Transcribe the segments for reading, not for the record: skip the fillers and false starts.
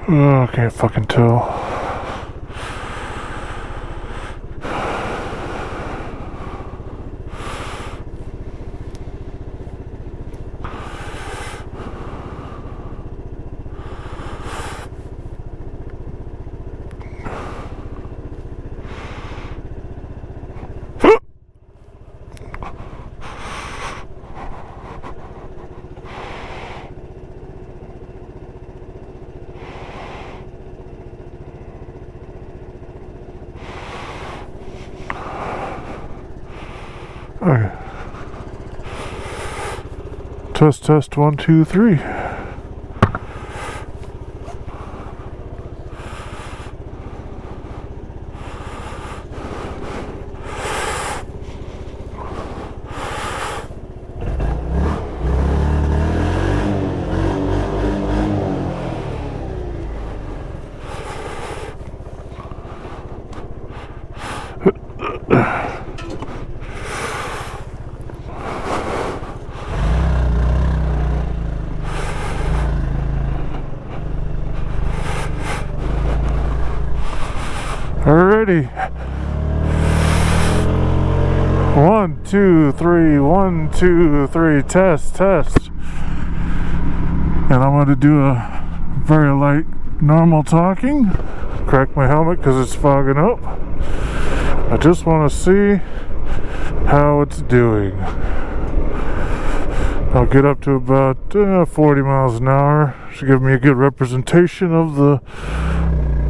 Oh, I can't fucking tell. Okay. Test 1 2 3. Alrighty. 1 2 3 1 2 3 test. And I'm going to do a very light normal talking. Crack my helmet because it's fogging up. I just want to see how it's doing. I'll get up to about 40 miles an hour. Should give me a good representation of the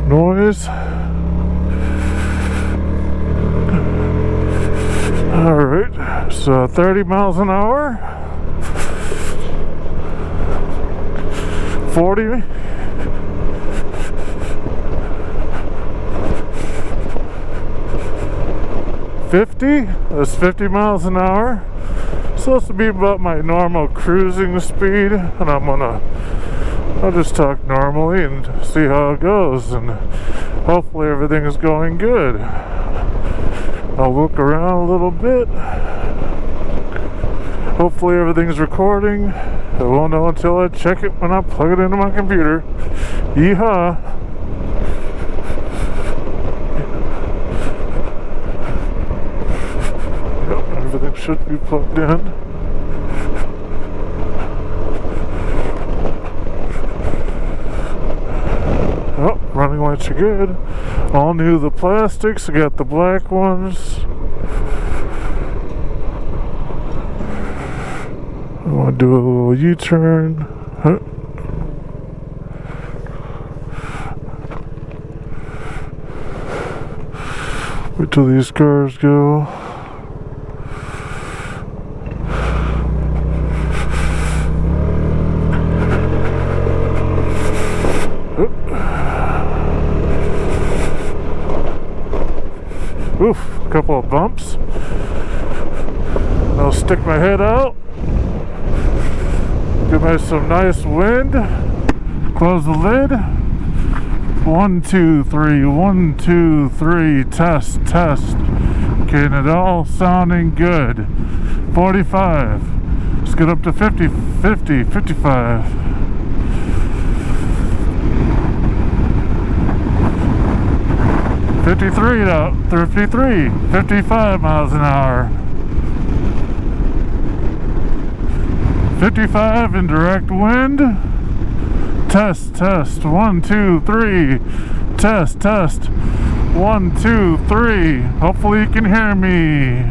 noise. Alright, so 30 miles an hour, 40, 50, that's 50 miles an hour. Supposed to be about my normal cruising speed, and I'll just talk normally and see how it goes, and hopefully everything is going good. I'll look around a little bit. Hopefully everything's recording. I won't know until I check it when I plug it into my computer. Yeehaw! Yep, everything should be plugged in. Oh, running lights are good. All new the plastics. I got the black ones. I want to do a little U-turn. Huh. Wait till these cars go. Oof, a couple of bumps. I'll stick my head out. Give me some nice wind. Close the lid. 1 2 3 1 2 3 test. Okay, and it all sounding good. 45. Let's get up to 50, 55. 53 now, 53, 55 miles an hour. 55 in direct wind. Test, 1 2 3. Test, 1 2 3. Hopefully you can hear me.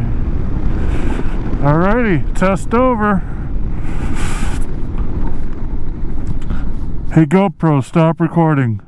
Alrighty, test over. Hey GoPro, stop recording.